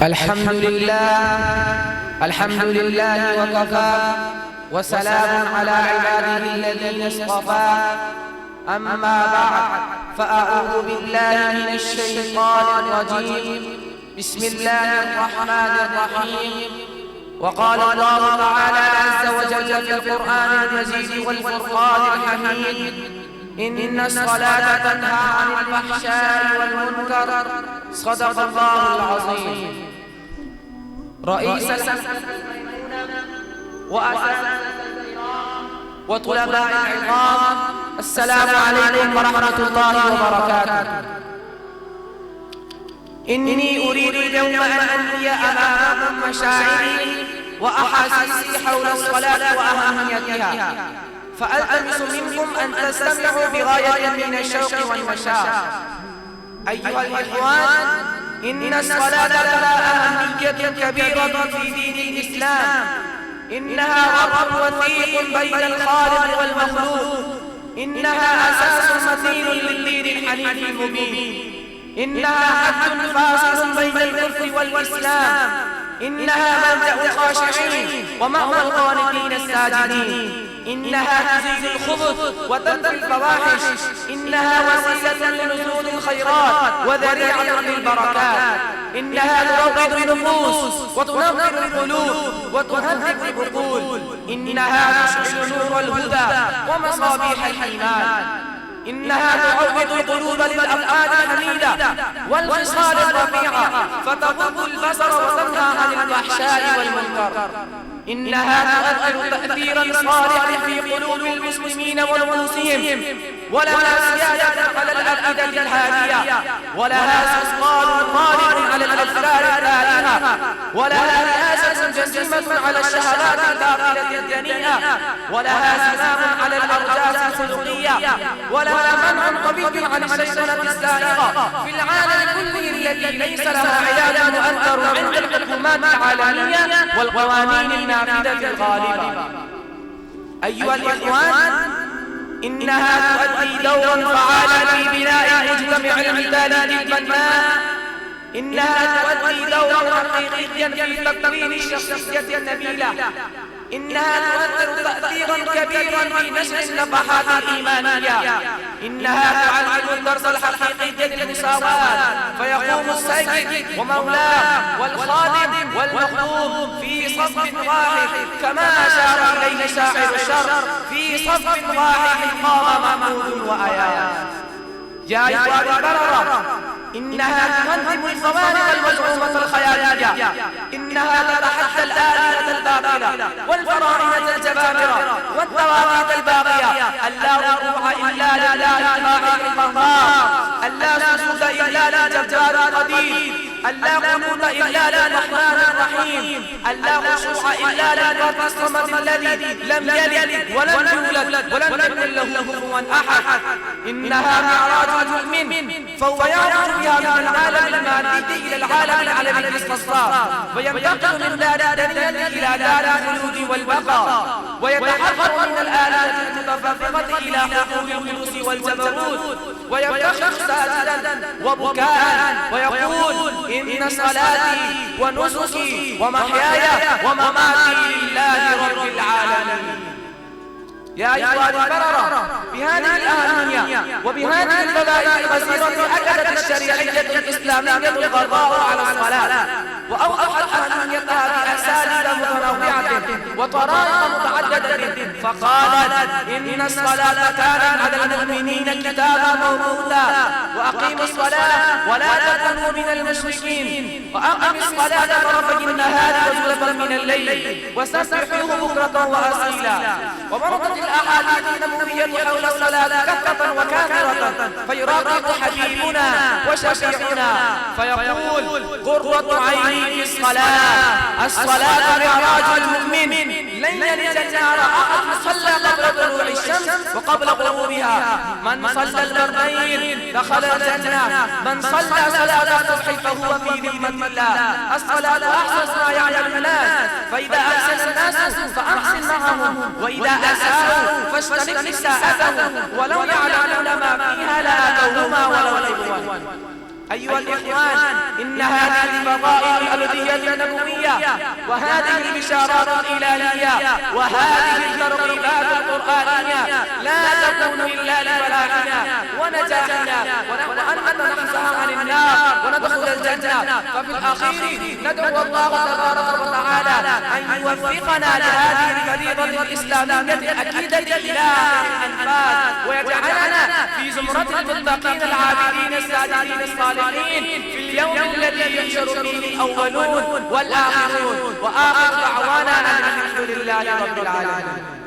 الحمد لله وكفى وسلام على عباده الذين اصطفى. أما بعد، فأعوذ بالله من الشيطان الرجيم. بسم الله الرحمن الرحيم. وقال الله تعالى عز وجل في القرآن المجيد والفرقان الحميد: إن الصلاة تنهى عن الفحشاء والمنكر. صدق الله العظيم. رئيس وأساتذة الكرام وطلباء العظام، السلام عليكم ورحمة الله وبركاته. إني أريد اليوم أن أنهي أمامكم مشاعري وأحاسيسي حول الصلاة وأهميتها، فألتمس منكم أن تستمعوا بغاية من الشوق والمشاعر. أيها الإخوان، إن الصلاة لها أهمية كبيرة في دين الإسلام. إنها ربط وثيق بين الخالق والمخلوق. إنها أساس متين للدين الحنيف المبين. إنها حد فاصل بين الكفر والإسلام. إنها ملجأ الخاشعين ومأوى القانتين الساجدين. إنها تزيل الخبث وتنفي الفواحش. إنها وسيلة لنزول الخيرات وذريعة للبركات. إنها تروض النفوس وتنور القلوب وتهذب العقول. إنها تشعل نور الهدى ومصابيح الإيمان. إنها تعود القلوب للأفعال الحميدة والخصال الرفيعة، فتغض البصر وتنهى عن الفحشاء والمنكر. إنها تؤثر تأثيرا صالحا في قلوب المسلمين ونفوسهم، ولها سيادة على الأفئدة الهادية، ولها استثقال غالب على الأفكار التائهة، ولها رئاسة جسيمة على الشهوات الداخلة الدنيئة، ولها سلام على الأرجاس الخلقية، ولها منع قوي عن الشيطنة السائغة في العالم كله الذي ليس لها عيال مؤثر عند الحكومات العالمية والقوانين النافذة الغالبة. أيها الإخوان، إنها تؤدي دورا فعالا في بناء المجتمع المثالي البناء. إنها تؤدي دورا حقيقيا في تكوين الشخصية النبيلة. إنها تؤثر تأثيرا كبيرا في نشر النفحات الإيمانية. إنها تعلم الدرس الحقيقي للمساواة، فيقوم السيد ومولاه والخادم والمخدوم في صف واحد، كما أشار إليه شاعر الشر: في صف واحد قام محمود وآيات. يا أيها البررة، إنها تهدم الصوارق المزعومة الخيالية. إنها تتحدى الآلهة الباطلة والفراعنة الجبابرة والطواغيت الباغية. اللا وقوع إلا لله الواحد القهار، اللا سجود إلا للجبار القدير، اللا قنوت إلا للرحمن الرحيم، اللا خشوع إلا للرب الصمد الذي لم يلد ولم يولد ولم يكن له كفوا أحد. إنها معراج المؤمن، فهو يعرج بها من العالم المادي إلى العالم العلمي الاستصفاء، وينتقل من دار الدنيا إلى دار الخلود والبقاء، ويتحرر من الآلات المتفرقة إلى حقوق القدس والجبروت، ويفتخر ساجدا وبكاء ويقول: إن صلاتي ونسكي ومحياي ومماتي لله رب العالمين. يا أيها البررة، بهذه الأهمية وبهذه الفضائل الغزيرة أكدت الشريعية الإسلامية القضاء على الصلاة، وأوضحت أهميتها بأساليب متنوعة وطرائق متعددة، فقالت: إن الصلاة كانت على المؤمنين كتابا موقوتا، وأقيموا الصلاة ولا تكونوا من المشركين، وأقم الصلاة طرفي النهار وزلفا من الليل، وسبحوه بكرة وأصيلا. ومرت الأحاديث النبوية حول الصلاة كثرة وكاثرة، فيراقب حبيبنا وشفيعنا فيقول: قرة عيني في الصلاة. الصلاة معراج المؤمن. لن يلج النار أحد صلى قبل طلوع الشمس وقبل غروبها. من صلى البردين دخل الجنة. من صلى صلاة الصبح فهو في ذمة الله. الصلاة أحسن ما يعلم الناس، فإذا أحسن الناس فأحسن معهم، وإذا أساءوا فاشترك إساءتهم، ولو يعلمون ما فيها لآتوهما ولو لبوا. أيها الإخوان، إن هذه الفضائل التي النبوية وهذه البشارات الإلهية وهذه الترغيبات القرآنية لا تكون إلا لفلاحنا ونجاحنا وأن نحزها عن النار وندخل الجنة. ففي الأخير ندعو الله تبارك وتعالى أن يوفقنا لهذه الفريضة الإسلامية الأكيدة إلى الأنفاس ويجعلنا في زمرة المتقين العابدين السادين الصالحين في اليوم الذي يحشر فيه الأولون والآخرون. وآخر دعوانا أن الحمد لله رب العالمين.